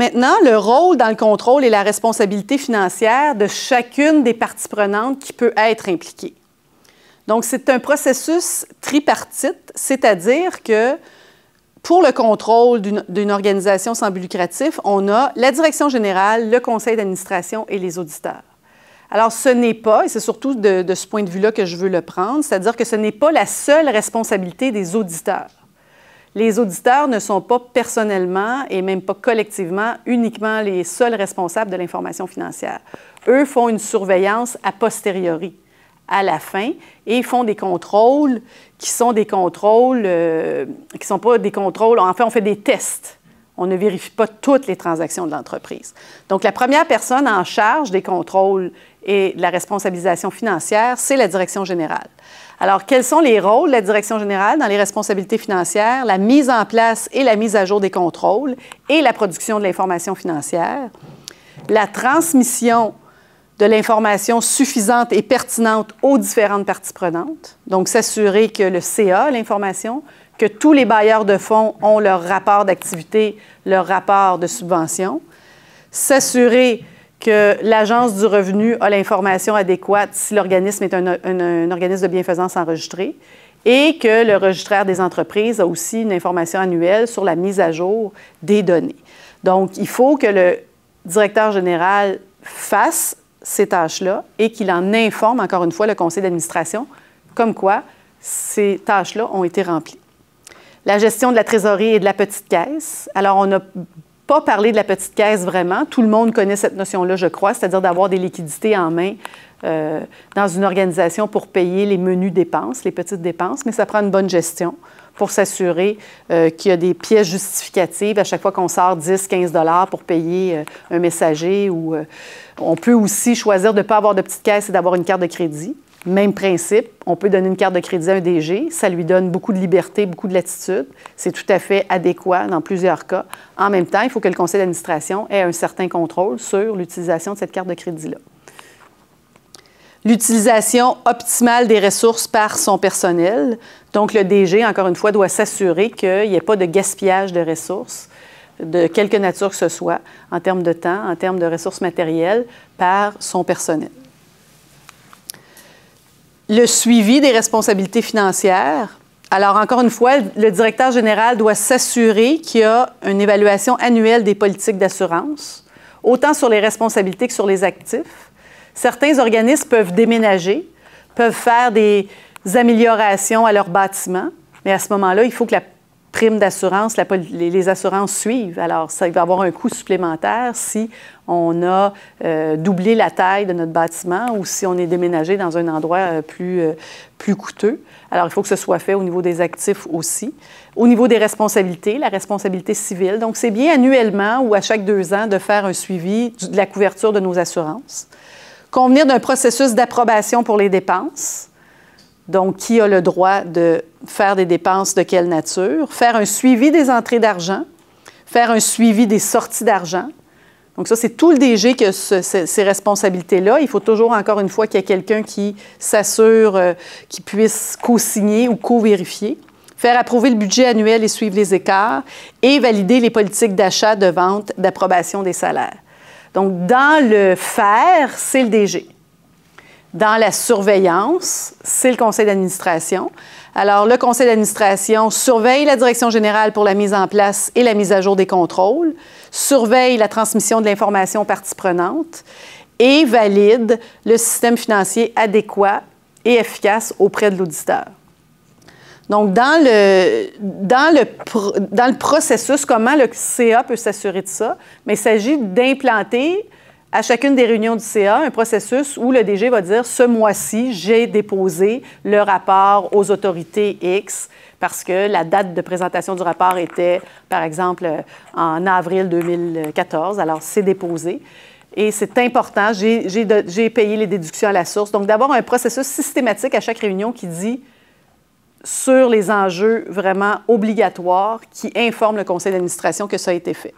Maintenant, le rôle dans le contrôle et la responsabilité financière de chacune des parties prenantes qui peut être impliquée. Donc, c'est un processus tripartite, c'est-à-dire que pour le contrôle d'une organisation sans but lucratif, on a la direction générale, le conseil d'administration et les auditeurs. Alors, ce n'est pas, et c'est surtout de ce point de vue-là que je veux le prendre, c'est-à-dire que ce n'est pas la seule responsabilité des auditeurs. Les auditeurs ne sont pas personnellement et même pas collectivement uniquement les seuls responsables de l'information financière. Eux font une surveillance a posteriori, à la fin, et font des contrôles qui sont des contrôles, qui ne sont pas des contrôles, en fait, on fait des tests. On ne vérifie pas toutes les transactions de l'entreprise. Donc, la première personne en charge des contrôles et de la responsabilisation financière, c'est la direction générale. Alors, quels sont les rôles de la direction générale dans les responsabilités financières? La mise en place et la mise à jour des contrôles et la production de l'information financière, la transmission de l'information suffisante et pertinente aux différentes parties prenantes, donc s'assurer que le CA a l'information, que tous les bailleurs de fonds ont leur rapport d'activité, leur rapport de subvention, s'assurer que l'Agence du revenu a l'information adéquate si l'organisme est un organisme de bienfaisance enregistré et que le registraire des entreprises a aussi une information annuelle sur la mise à jour des données. Donc, il faut que le directeur général fasse ces tâches-là et qu'il en informe, encore une fois, le conseil d'administration, comme quoi ces tâches-là ont été remplies. La gestion de la trésorerie et de la petite caisse. Alors, on n'a pas parlé de la petite caisse vraiment. Tout le monde connaît cette notion-là, je crois, c'est-à-dire d'avoir des liquidités en main dans une organisation pour payer les menues dépenses, les petites dépenses, mais ça prend une bonne gestion pour s'assurer qu'il y a des pièces justificatives à chaque fois qu'on sort 10-15 $ pour payer un messager. Ou on peut aussi choisir de ne pas avoir de petite caisse et d'avoir une carte de crédit. Même principe, on peut donner une carte de crédit à un DG, ça lui donne beaucoup de liberté, beaucoup de latitude. C'est tout à fait adéquat dans plusieurs cas. En même temps, il faut que le conseil d'administration ait un certain contrôle sur l'utilisation de cette carte de crédit-là. L'utilisation optimale des ressources par son personnel. Donc, le DG, encore une fois, doit s'assurer qu'il n'y ait pas de gaspillage de ressources, de quelque nature que ce soit, en termes de temps, en termes de ressources matérielles, par son personnel. Le suivi des responsabilités financières. Alors, encore une fois, le directeur général doit s'assurer qu'il y a une évaluation annuelle des politiques d'assurance, autant sur les responsabilités que sur les actifs. Certains organismes peuvent déménager, peuvent faire des améliorations à leur bâtiment, mais à ce moment-là, il faut que la prime d'assurance, les assurances suivent. Alors, ça va avoir un coût supplémentaire si on a doublé la taille de notre bâtiment ou si on est déménagé dans un endroit plus coûteux. Alors, il faut que ce soit fait au niveau des actifs aussi. Au niveau des responsabilités, la responsabilité civile. Donc, c'est bien annuellement ou à chaque 2 ans de faire un suivi de la couverture de nos assurances. Convenir d'un processus d'approbation pour les dépenses. Donc, qui a le droit de faire des dépenses de quelle nature? Faire un suivi des entrées d'argent, faire un suivi des sorties d'argent. Donc, ça, c'est tout le DG qui a ces responsabilités-là. Il faut toujours, encore une fois, qu'il y ait quelqu'un qui s'assure qu'il puisse co-signer ou co-vérifier. Faire approuver le budget annuel et suivre les écarts et valider les politiques d'achat, de vente, d'approbation des salaires. Donc, dans le faire, c'est le DG. Dans la surveillance, c'est le conseil d'administration. Alors, le conseil d'administration surveille la direction générale pour la mise en place et la mise à jour des contrôles, surveille la transmission de l'information aux parties prenantes et valide le système financier adéquat et efficace auprès de l'auditeur. Donc, dans le processus, comment le CA peut s'assurer de ça? Mais il s'agit d'implanter à chacune des réunions du CA, un processus où le DG va dire « Ce mois-ci, j'ai déposé le rapport aux autorités X parce que la date de présentation du rapport était, par exemple, en avril 2014. Alors, c'est déposé. Et c'est important, j'ai payé les déductions à la source. Donc, d'avoir un processus systématique à chaque réunion qui dit sur les enjeux vraiment obligatoires, qui informe le conseil d'administration que ça a été fait.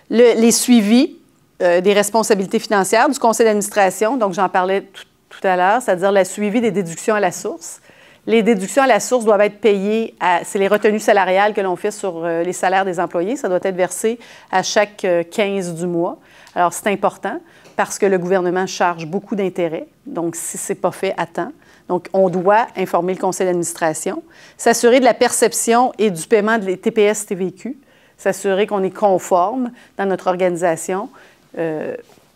Les suivis des responsabilités financières du conseil d'administration, donc j'en parlais tout à l'heure, c'est-à-dire le suivi des déductions à la source, Les déductions à la source doivent être payées, c'est les retenues salariales que l'on fait sur les salaires des employés. Ça doit être versé à chaque 15 du mois. Alors, c'est important parce que le gouvernement charge beaucoup d'intérêts. Donc, si ce n'est pas fait à temps. Donc, on doit informer le conseil d'administration, s'assurer de la perception et du paiement des TPS-TVQ, s'assurer qu'on est conforme dans notre organisation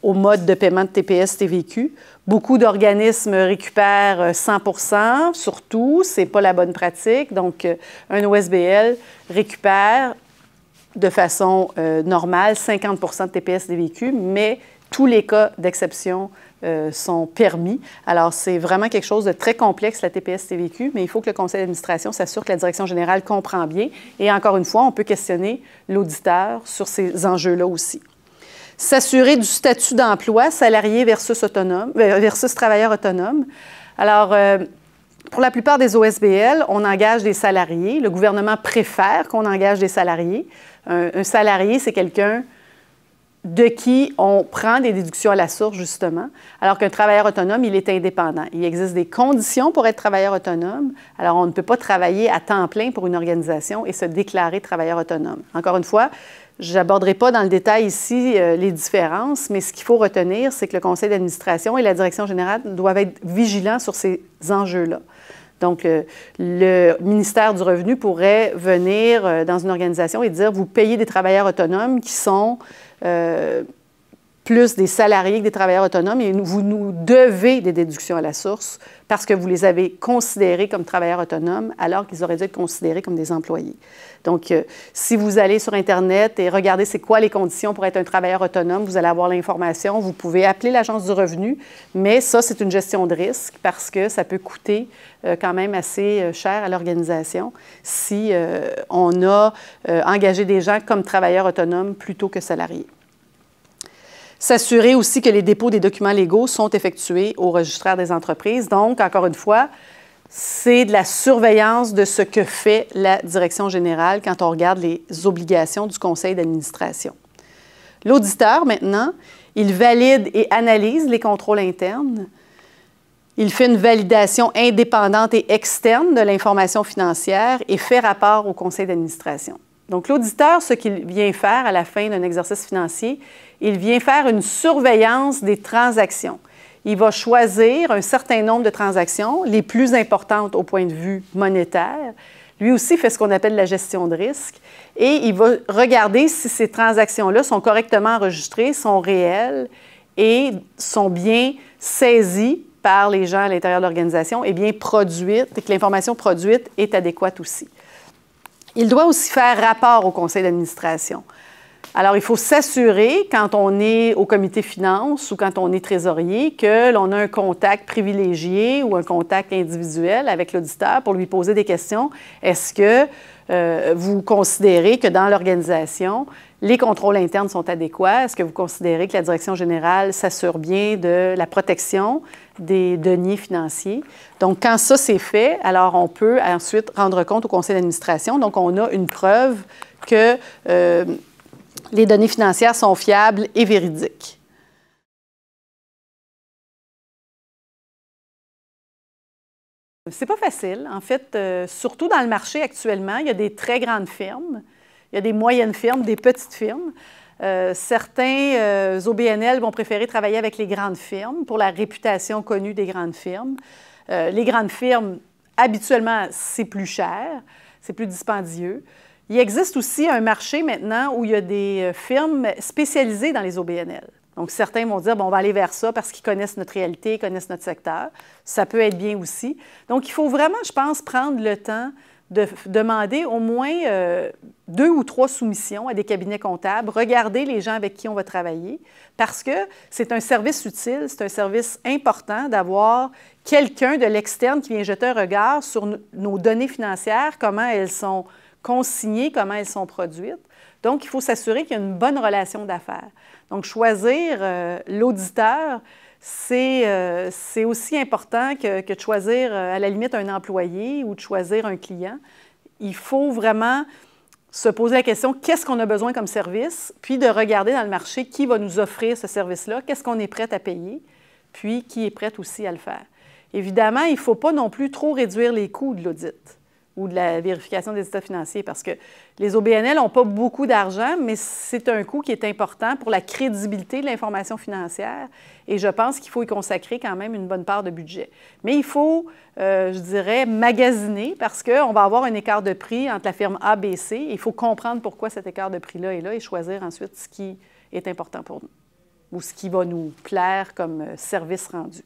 au mode de paiement de TPS-TVQ. Beaucoup d'organismes récupèrent 100 surtout, ce n'est pas la bonne pratique. Donc, un OSBL récupère de façon normale 50 de TPS-TVQ, mais tous les cas d'exception sont permis. Alors, c'est vraiment quelque chose de très complexe, la TPS-TVQ, mais il faut que le conseil d'administration s'assure que la direction générale comprend bien. Et encore une fois, on peut questionner l'auditeur sur ces enjeux-là aussi. S'assurer du statut d'emploi, salarié versus travailleur autonome. Alors, pour la plupart des OSBL, on engage des salariés. Le gouvernement préfère qu'on engage des salariés. Un salarié, c'est quelqu'un de qui on prend des déductions à la source, justement, alors qu'un travailleur autonome, il est indépendant. Il existe des conditions pour être travailleur autonome. Alors, on ne peut pas travailler à temps plein pour une organisation et se déclarer travailleur autonome. Encore une fois, je n'aborderai pas dans le détail ici les différences, mais ce qu'il faut retenir, c'est que le conseil d'administration et la direction générale doivent être vigilants sur ces enjeux-là. Donc, le ministère du Revenu pourrait venir dans une organisation et dire, vous payez des travailleurs autonomes qui sont plus des salariés que des travailleurs autonomes et vous nous devez des déductions à la source parce que vous les avez considérés comme travailleurs autonomes alors qu'ils auraient dû être considérés comme des employés. Donc, si vous allez sur Internet et regardez c'est quoi les conditions pour être un travailleur autonome, vous allez avoir l'information. Vous pouvez appeler l'Agence du revenu, mais ça, c'est une gestion de risque parce que ça peut coûter quand même assez cher à l'organisation si on a engagé des gens comme travailleurs autonomes plutôt que salariés. S'assurer aussi que les dépôts des documents légaux sont effectués au registraire des entreprises. Donc, encore une fois, c'est de la surveillance de ce que fait la direction générale quand on regarde les obligations du conseil d'administration. L'auditeur, maintenant, il valide et analyse les contrôles internes. Il fait une validation indépendante et externe de l'information financière et fait rapport au conseil d'administration. Donc, l'auditeur, ce qu'il vient faire à la fin d'un exercice financier, il vient faire une surveillance des transactions. Il va choisir un certain nombre de transactions, les plus importantes au point de vue monétaire. Lui aussi fait ce qu'on appelle la gestion de risque et il va regarder si ces transactions-là sont correctement enregistrées, sont réelles et sont bien saisies par les gens à l'intérieur de l'organisation et bien produites, et que l'information produite est adéquate aussi. Il doit aussi faire rapport au conseil d'administration. Alors, il faut s'assurer, quand on est au comité finance ou quand on est trésorier, que l'on a un contact privilégié ou un contact individuel avec l'auditeur pour lui poser des questions. Est-ce que vous considérez que dans l'organisation, les contrôles internes sont adéquats? Est-ce que vous considérez que la direction générale s'assure bien de la protection des deniers financiers? Donc, quand ça, c'est fait, alors on peut ensuite rendre compte au conseil d'administration. Donc, on a une preuve que les données financières sont fiables et véridiques. C'est pas facile. En fait, surtout dans le marché actuellement, il y a des très grandes firmes, il y a des moyennes firmes, des petites firmes. Certains OBNL vont préférer travailler avec les grandes firmes pour la réputation connue des grandes firmes. Les grandes firmes, habituellement, c'est plus cher, c'est plus dispendieux. Il existe aussi un marché maintenant où il y a des firmes spécialisées dans les OBNL. Donc, certains vont dire, bon, on va aller vers ça parce qu'ils connaissent notre réalité, ils connaissent notre secteur. Ça peut être bien aussi. Donc, il faut vraiment, je pense, prendre le temps de demander au moins 2 ou 3 soumissions à des cabinets comptables, regarder les gens avec qui on va travailler, parce que c'est un service utile, c'est un service important d'avoir quelqu'un de l'externe qui vient jeter un regard sur nos données financières, comment elles sont consignées, comment elles sont produites. Donc, il faut s'assurer qu'il y a une bonne relation d'affaires. Donc, choisir l'auditeur, c'est aussi important que de choisir, à la limite, un employé ou de choisir un client. Il faut vraiment se poser la question, qu'est-ce qu'on a besoin comme service, puis de regarder dans le marché qui va nous offrir ce service-là, qu'est-ce qu'on est prêt à payer, puis qui est prêt aussi à le faire. Évidemment, il ne faut pas non plus trop réduire les coûts de l'audit ou de la vérification des états financiers parce que les OBNL n'ont pas beaucoup d'argent, mais c'est un coût qui est important pour la crédibilité de l'information financière et je pense qu'il faut y consacrer quand même une bonne part de budget. Mais il faut, je dirais, magasiner parce qu'on va avoir un écart de prix entre la firme A, B, C. Il faut comprendre pourquoi cet écart de prix-là est là et choisir ensuite ce qui est important pour nous ou ce qui va nous plaire comme service rendu.